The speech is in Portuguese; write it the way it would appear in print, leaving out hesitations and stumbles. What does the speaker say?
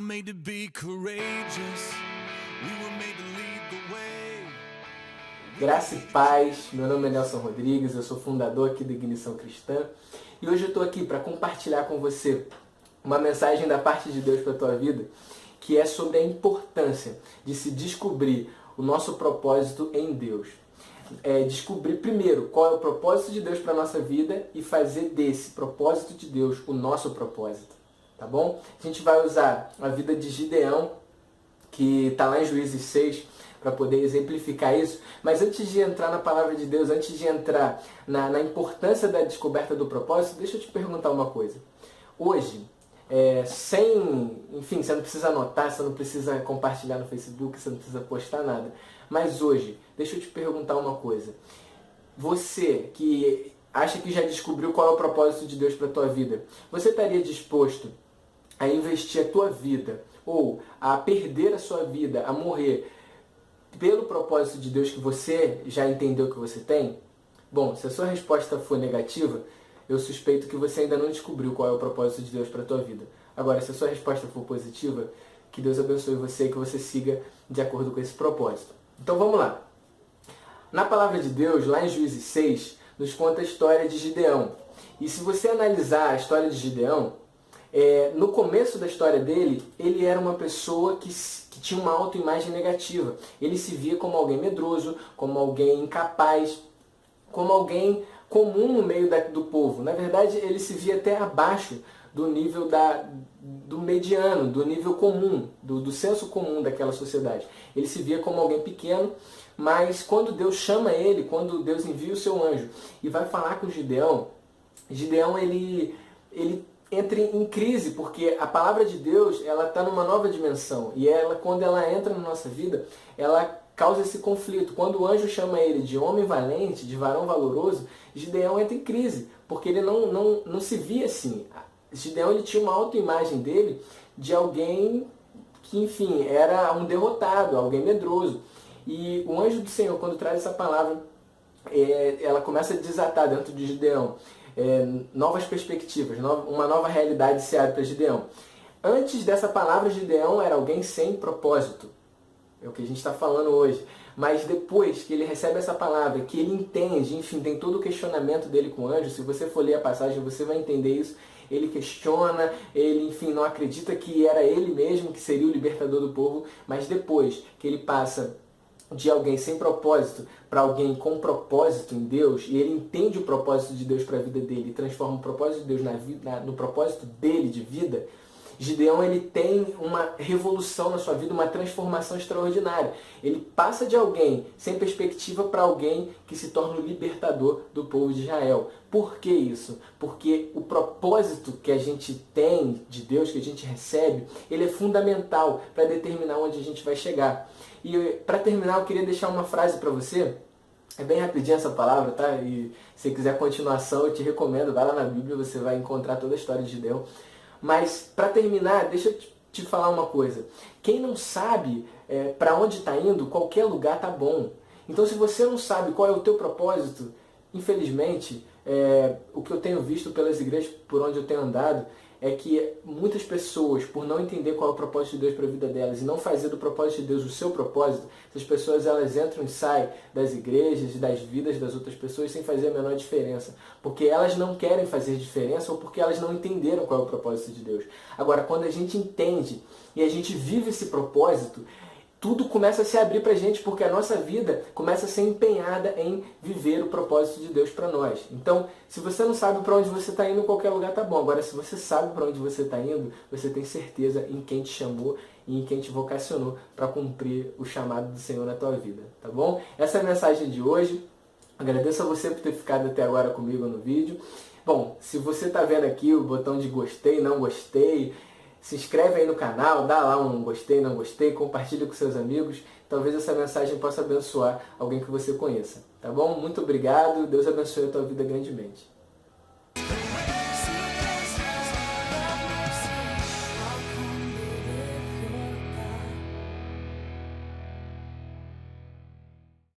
made to be courageous. We were made to lead the way. Graça e paz, meu nome é Nelson Rodrigues, eu sou fundador aqui da Ignição Cristã e hoje eu estou aqui para compartilhar com você uma mensagem da parte de Deus para a tua vida, que é sobre a importância de se descobrir o nosso propósito em Deus. Descobrir primeiro qual é o propósito de Deus para a nossa vida e fazer desse propósito de Deus o nosso propósito, tá bom? A gente vai usar a vida de Gideão, que está lá em Juízes 6, para poder exemplificar isso. Mas antes de entrar na palavra de Deus, antes de entrar na importância da descoberta do propósito, deixa eu te perguntar uma coisa. Hoje, enfim, você não precisa anotar, você não precisa compartilhar no Facebook, você não precisa postar nada. Mas hoje, deixa eu te perguntar uma coisa. Você que acha que já descobriu qual é o propósito de Deus para a tua vida, você estaria disposto a investir a tua vida ou a perder a sua vida, a morrer pelo propósito de Deus que você já entendeu que você tem? Bom, se a sua resposta for negativa, eu suspeito que você ainda não descobriu qual é o propósito de Deus para a tua vida. Agora, se a sua resposta for positiva, que Deus abençoe você e que você siga de acordo com esse propósito. Então vamos lá. Na palavra de Deus, lá em Juízes 6, nos conta a história de Gideão. E se você analisar a história de Gideão, no começo da história dele, ele era uma pessoa que tinha uma autoimagem negativa. Ele se via como alguém medroso, como alguém incapaz, como alguém comum no meio do povo. Na verdade, ele se via até abaixo do nível do mediano, do nível comum, do senso comum daquela sociedade. Ele se via como alguém pequeno, mas quando Deus chama ele, quando Deus envia o seu anjo e vai falar com Gideão, ele entra em crise, porque a palavra de Deus ela está numa nova dimensão, e quando ela entra na nossa vida, ela causa esse conflito. Quando o anjo chama ele de homem valente, de varão valoroso, Gideão entra em crise, porque ele não se via assim. Gideão ele tinha uma autoimagem dele de alguém que, enfim, era um derrotado, alguém medroso. E o anjo do Senhor, quando traz essa palavra, ela começa a desatar dentro de Gideão novas perspectivas, uma nova realidade se abre para Gideão. Antes dessa palavra, Gideão era alguém sem propósito. É o que a gente está falando hoje. Mas depois que ele recebe essa palavra, que ele entende, enfim, tem todo o questionamento dele com o anjo, se você for ler a passagem, você vai entender isso. Ele questiona, ele, enfim, não acredita que era ele mesmo que seria o libertador do povo, mas depois que ele passa de alguém sem propósito para alguém com propósito em Deus, e ele entende o propósito de Deus para a vida dele e transforma o propósito de Deus no propósito dele de vida, Gideão ele tem uma revolução na sua vida, uma transformação extraordinária. Ele passa de alguém sem perspectiva para alguém que se torna o libertador do povo de Israel. Por que isso? Porque o propósito que a gente tem de Deus, que a gente recebe, ele é fundamental para determinar onde a gente vai chegar. E para terminar, eu queria deixar uma frase para você. É bem rapidinho essa palavra, tá? E se quiser a continuação, eu te recomendo, vai lá na Bíblia, você vai encontrar toda a história de Gideão. Mas, para terminar, deixa eu te falar uma coisa. Quem não sabe para onde está indo, qualquer lugar tá bom. Então, se você não sabe qual é o teu propósito, infelizmente, o que eu tenho visto pelas igrejas por onde eu tenho andado, é que muitas pessoas, por não entender qual é o propósito de Deus para a vida delas e não fazer do propósito de Deus o seu propósito, essas pessoas elas entram e saem das igrejas e das vidas das outras pessoas sem fazer a menor diferença. Porque elas não querem fazer diferença ou porque elas não entenderam qual é o propósito de Deus. Agora, quando a gente entende e a gente vive esse propósito, tudo começa a se abrir para a gente, porque a nossa vida começa a ser empenhada em viver o propósito de Deus para nós. Então, se você não sabe para onde você está indo, qualquer lugar tá bom. Agora, se você sabe para onde você está indo, você tem certeza em quem te chamou e em quem te vocacionou para cumprir o chamado do Senhor na tua vida, tá bom? Essa é a mensagem de hoje. Agradeço a você por ter ficado até agora comigo no vídeo. Bom, se você está vendo aqui o botão de gostei, não gostei, se inscreve aí no canal, dá lá um gostei, não gostei, compartilha com seus amigos. Talvez essa mensagem possa abençoar alguém que você conheça. Tá bom? Muito obrigado. Deus abençoe a tua vida grandemente.